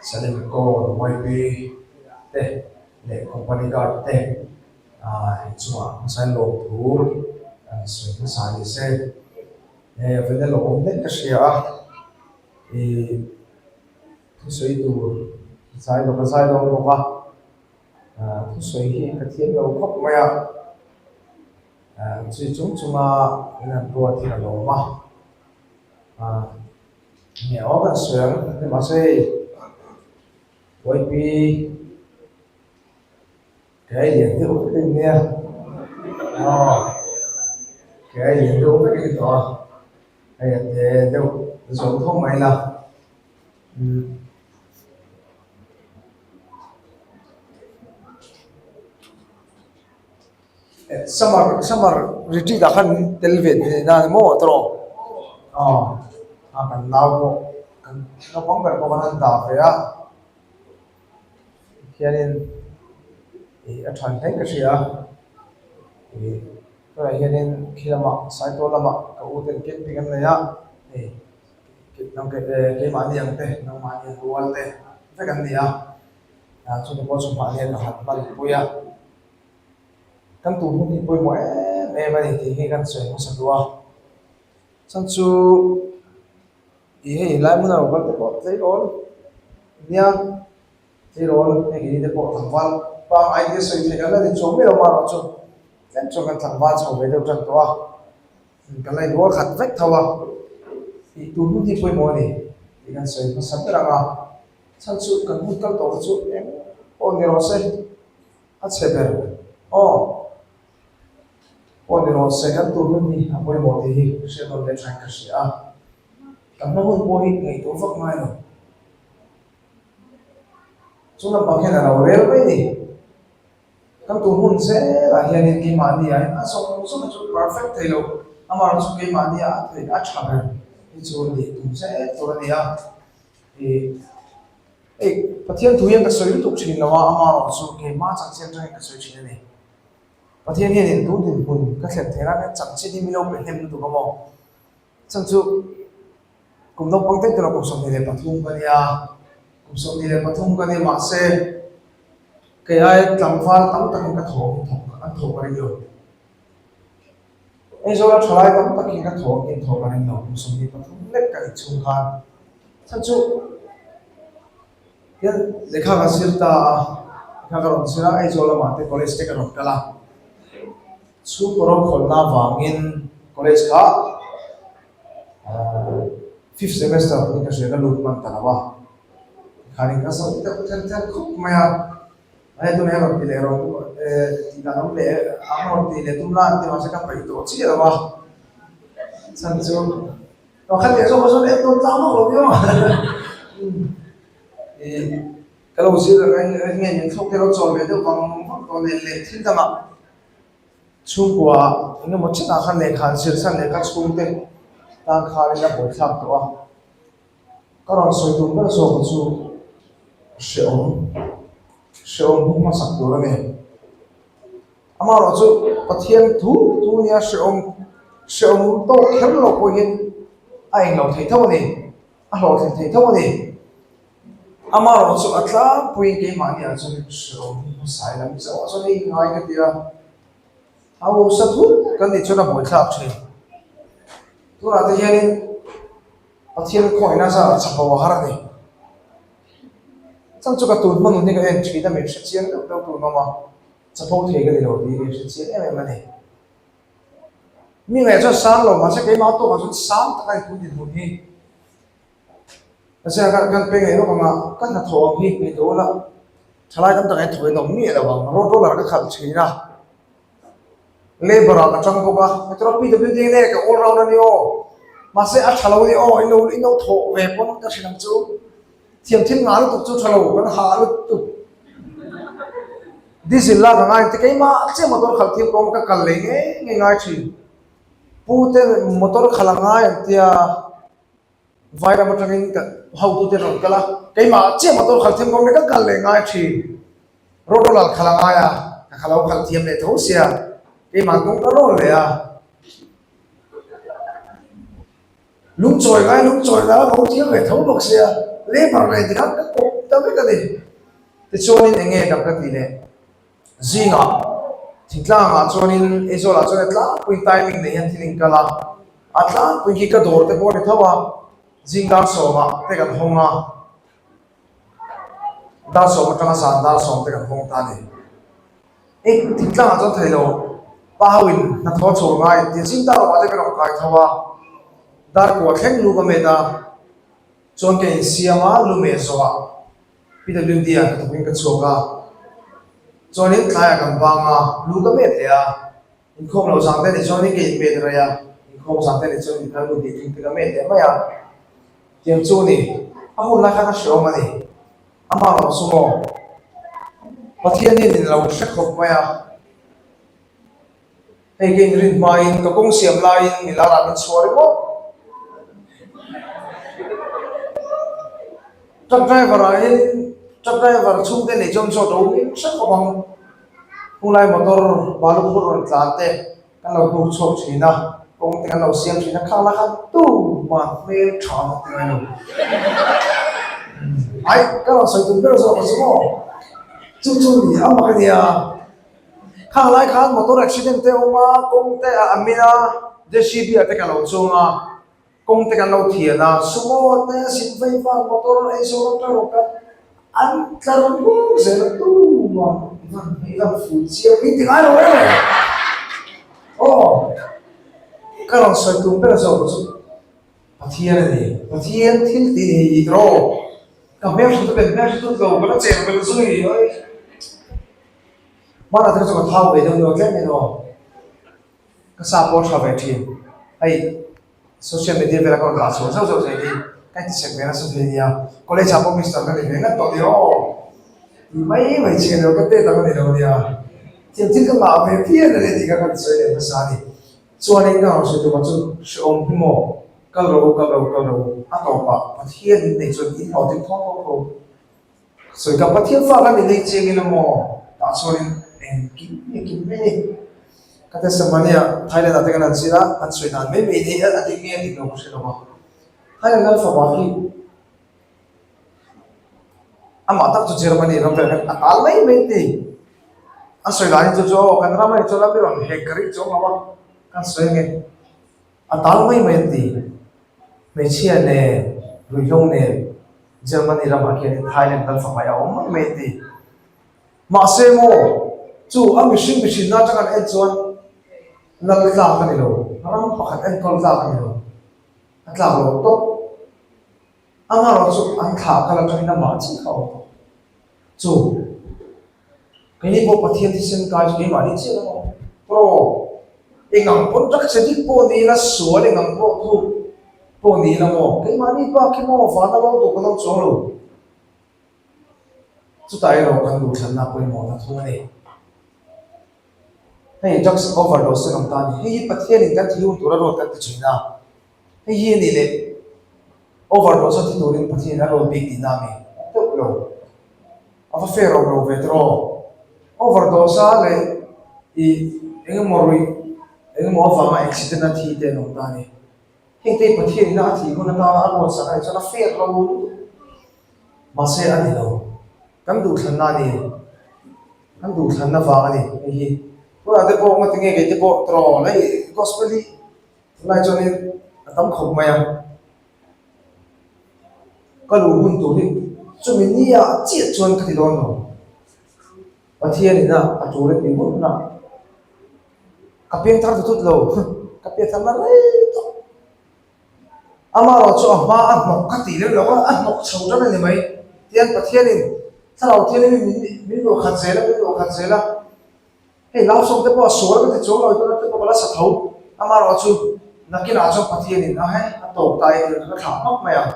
Salim ko YP te le company card te chua sai lo thu sai ta sai se vele lo om te ka sia e sai tu sai lo ka thu sai hi ka thiam lo khop ma ya chi chung chunga ina ro thi lo ma nghe ó cái sướng nhưng mà xây quay pi cái gì thì cũng cái nghe cái gì thì cũng cái đó cái gì đâu giống không mấy là summer retreat akan television na mo tro akan lago kan kapang kan paman da fe a hianin a than thai ka sia to hianin khilama sai to lama ka uten ket pingan na ya kit nang ke mani ang te nang mani rual te fe kan ni a chu de bo chu ma le ka hat bal puya kan tu ni poi mo me ma ni ti kan soi mo sa duwa san chu ý lại muốn nào vẫn có thấy rồi nha thấy rồi cái gì để bộ thằng văn và ai đi xây thì cái này thì chống biết đâu mà nó chống nên cho cái thằng văn sống với đâu chân to cái này nó khát vách thâu à thì tôi muốn đi quay mồi này thì cái xây nó sắm cái nào à sản xuất cần hút các tổ chức em ôn điều xây hết sẽ về ôn điều xây các tôi muốn đi quay mồi thì sẽ còn để thành cái gì à cảm nó hơn bôi ngày tối vấp mai rồi chúng ta bằng cái nào réo đấy đi các tụ hôn sẽ là hiện nay cái màn đi à xong xong chút perfect thấy đâu mà nó cái màn đi à thì đã chả rồi thì chúng đi tụ sẽ tụ đi à thì phát hiện thú yên cái sợi tụ chín là mà nó số cái má chẳng xem cho cái sợi chín này phát hiện hiện tụ thì hôn các hiện thế là cái chẳng chỉ đi miêu bên hem tụ có mò chẳng chú cùng đông băng tết là cùng sống thì để pathum cái nia cùng sống thì để pathum cái nia mà se cái ai làm phan tắm tắc cái thổ ăn thổ cái nhiều ấy rồi trở lại tắm tắc cái thổ cái nhiều cùng sống thì pathum lết cái chung khan thật sự cái để khai cái sự ta khai cái sự là ấy rồi là mà cái college cái rồi cái là su pro khol na wangin college ka fifth semester ni ka shega lut man talawa khani ka so ta tan khop maya ai to ne ba pile ro ti da no le amor ti le tum la ti ma se ka pai to chi da ba san chu to khan le so le to ta mo lo yo cái lâu xưa là anh nghe những thông tin nó tròn về đâu bằng còn để thiên tâm ạ chung qua những một chiếc áo khăn lệ khăn sườn sang lệ khăn xuống tên ta khai là buổi sáng đó các bạn soi tụng các số một số sẽ ổn không mà sắp đó này ama rồi chú bắt thiên thu nia sẽ ổn to khéo lộc của hiện anh lộc thấy thâu này lộc thấy thâu này ama rồi chú atla bui cái mà nia chú sẽ ổn không sai lắm sao cho nên ngay cái kia áo sát thu cái này cho nó buổi sáng chứ tôi là thế này ở thiên khối na sa chapa wa hara ni chang chu ka tu man ni ka entry da me shi chiang đâu tu ma chapa the cái gì rồi thì shi chiang em này mi ngai cho san lo ma se cái ma to ma chu san ta kai tu din hu ni ase kan pe ngai no ma kan na tho hi ni do la thalai tam ta kai thoi no mi la wa ro la ka khal chi na labor ka chang ko ka metro PWD ne ka all round ni o mà sẽ ăn thảo đi ôi nó thổ về con cái gì làm chú thiềm thiên ngã lúc chú thảo con hà lúc tụ đi xin la thằng anh thì cái mà chứ mà tôi khảo thiềm con cái cần lấy ngay ngay chỉ pu tên mà tôi khảo ngay thì vài năm trước cái hậu tu tên rồi cái mà chứ mà tôi khảo thiềm con cái cần lấy ngay chỉ rồi tôi là khảo ngay khảo thiềm để thấu xia cái mà cũng có rồi à lúc trồi đó không thiếu về thấu bậc xe lấy vào này thì các tao biết cái gì thì cho nên anh nghe đọc cái gì này gì ngã thì là cho nên ấy là cho nên là quên timing này anh thì linh cả là là quên khi cái đồ thì bỏ đi thâu à gì ngã số mà thế cái hông à đa số mà trong sản đa số thế cái hông ta này ấy thì là cho thấy đâu bao nhiêu nó thua số ngay thì chính ta là cái cái cái thâu à dar ko khen lu ka meta chon ke siama lu me so PWD a ka thing ka choka chon in thaya kam banga lu ka met ya in khom lo sang te ni chon ni ke met ra ya in khom sang te ni chon ni ka lu di thing ka met ya ma ya tiang chu ni a hun la kha ka show ma ni ama lo su mo pathian ni ni lo shek khop ma ya hey ke rin ma in ka kong siam la in mi la ra min suari mo truck driver chung te nei chom cho do in sak bang ulai motor balu khur tlan te kan lo tu chok china kong te kan lo siam china khala khan tu ma me thang te no ai ka lo sai tu be so ko so chu chu ni ama ka dia khang lai khan motor accident te oma kong te amina JCB ate kan lo chunga kong te kan lo thiana sumo te sin vai va motor ai so ta ro ka an tlar bu se la tu ma van ni la fu chi mi ti ai ro oh ka lo sai tu pe so so pathian thil ti ni ro ka me so te me so to ko la che ko so ni oi ma la te so ka thau ve do no ke me no ka sa po sa ve thi ai social media về là con lá số sao rồi thì cách thì sẽ là social media có lẽ chả có mình sợ cái này ngắt tổ điều thì mấy mấy chuyện đâu có tệ tao có thể đâu đi à chỉ cái mà về phía này thì các con chơi để mà sao đi cho nên nào sẽ tụi mình sẽ ôm cái mỏ cái đầu à tổ bạc phát hiện để cho ít họ tiếp thôi rồi các phát hiện phát cái này chơi cái là mỏ đã cho nên em kiếm mấy kata semania Thailand ate kan sira an suinan me me ni ate nge ni no se no Thailand al fa baki ama tak tu Germany ram pe al mai me ti an suinan jo kan ra mai chola bi ram he kari jo ma kan suenge atal mai me ti me chia ne ruilong ne Germany ram ake Thailand al fa ba ya om me ti ma se mo chu am machine na ta kan en chuan nal la ka ni lo ram pakhat en kol la ka ni lo atla lo to ama ro chu an tha ka la tani na ma chi khaw chu cái này bộ pathian thì sinh cái gì mà đi chơi đâu pro anh ngang bốn chắc sẽ đi po ni là sửa anh ngang po ni là mo cái mà đi ba cái mo phá nó lâu tụ cái nó chỗ rồi chú tay rồi cần đủ chân nào quên mo là thôi này hay drugs overdose ng tani hay pathian in kan thiu tura ro kan chin na hay hi ni le overdose ti turin pathian na ro big dinami to lo ava fero ro vetro overdose le eng mo fa ma accident na thi te ng tani hay te pathian na thi ko na ta aro sa kai sa na fer ro ma se ani lo kan du than na ni kan du than na va ni hi Ora te po ngat nge ke te po tro lai gospel li lai cho nên tam khom ma ya ka lu hun tu ni chu min ni ya chi chuan ka ti don no pathian ni na a chu le pi mun na ka pe tar tu lo ka pe tham na lai to ama ro chu ma a no ka ti le lo a no chau ra ni mai tian pathian ni sa lo thian ni min lo khat se la hey lao song te po so cái chỗ rồi tôi te po la sa thau ama ro chu nakin a cho pathian in a he a to tai ka thả mắc mày à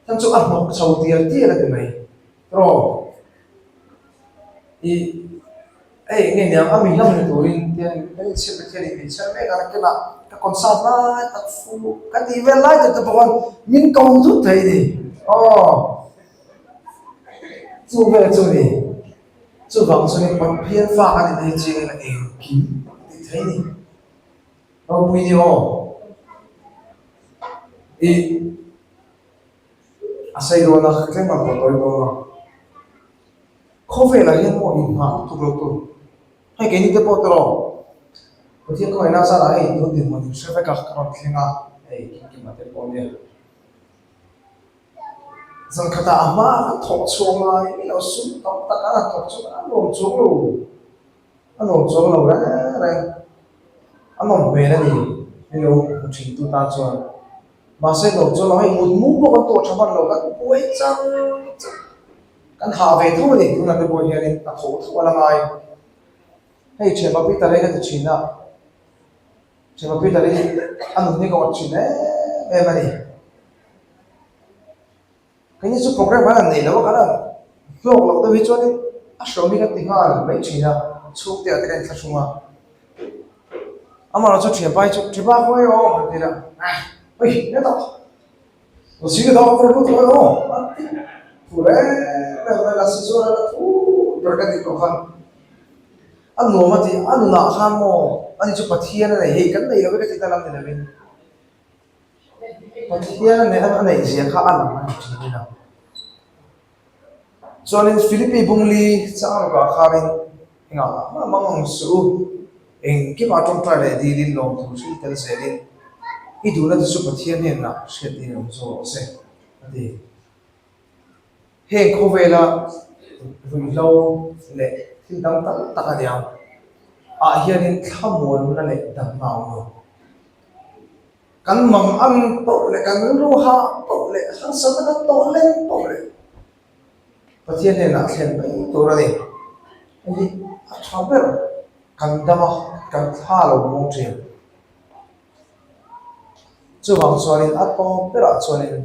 thằng chu ăn một sầu tiền là cái này rồi thì ấy nghe nhàng à mình làm cái tuổi tiền cái sự cái tiền mình sẽ mấy cái là cái con sao na cái phu cái gì về lại từ từ con mình công chút thấy đi chu về chu đi chu vắng cho nên bằng phiên pha cái này chơi là em kín thì thấy đi nó vui nhiều thì asai do na kheng ma to do na khove la hian mo in ha tu lo tu hai ke ni te po to có thiên coi na sa lại tôi tìm một số phải gặp còn khi nga ấy cái mà thế còn đi rằng khata ama thọ số mai cái nó xuống tóc tất cả là thọ số anh làm số luôn anh làm số luôn đấy anh làm về đấy đi hello một trình tu ta cho mà sẽ làm số nó hay một mũ một con tổ cho bạn lâu các buổi trăng cái hạ về thôi đi cũng là cái buổi này là thọ thọ là mai hay chuyện mà biết ta đây là cái chuyện nào chỉ mà biết là đi ăn uống thì có chuyện đấy em này cái như số program mà này đâu có đó lộc lộc tôi biết cho đi số mình cái tiếng Anh mấy chuyện à số tiền cái này sao mà ama nó cho chuyện bài cho chuyện ba thôi ô thì là ơi nhớ đâu tôi xin cái đó không thôi ô phụ đấy là sự số là phụ rồi cái gì cũng không anh nói mà thì anh nói ham mồ anh chụp bát thiên này hey cái này là cái gì ta làm thế này bát thiên này anh này gì khác anh làm gì nào cho nên Philippines bung li sao mà khác bên ngã mà mong su anh cái mà trong trái này đi đi lòng thu suy tới sẽ đi ít đủ là chụp bát thiên này nào sẽ đi làm sao sẽ đi hey không về là vui lâu lệ thì đăng tắc tắc cái nào hianin thamon na le dam mau no kan mang ang to le kan ru ha to le han sa na to le to le pathian ne na khen bai to ra de ai a thaber kan dama kan tha lo mong tre chu wang chuanin a to pera chuanin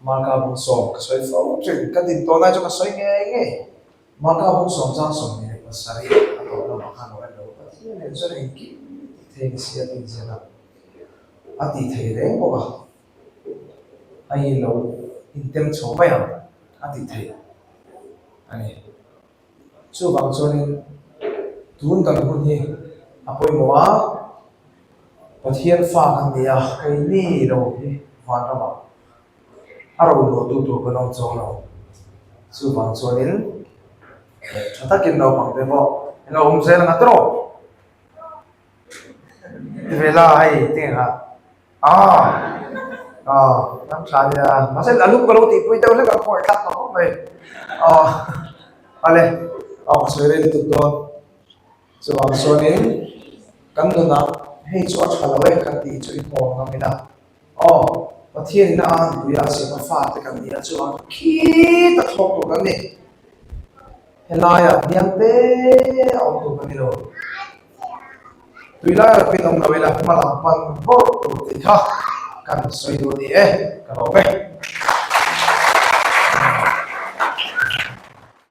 marka bung som ka soi fo tre ka din to na cho ka soi nge marka bung som jang som ni pasari a to na ma khan wa nên cho nên cái thế cái sự tình gì là anh đi thấy đấy không ạ anh lâu in tem số mấy à anh đi thấy anh ấy số bằng cho nên tuôn tận hồn hi à bồi mua và thiên pha cái gì à cái gì đâu hi hoàn toàn bảo à rồi đồ tu cái nó cho nó số bằng cho nên chúng ta kiếm đâu bằng thế vô nó không sẽ là ngắt rồi về là hay tiếng hả năm sáu thì nó sẽ là lúc có lúc thì bây giờ nó còn khỏi tắt nó không về ale soi lên tụt đó so so nên cắm đồ nào hay cho trả lời cái gì cho ít hồ ngắm na và thiên na an tụi anh sẽ có pha cái gì cho khi ta học được cái này hiện nay niệm tế ông tụi mình rồi tùy là bên ông nào là mà làm bằng vô thì ha cần xoay đồ đi cái bảo vệ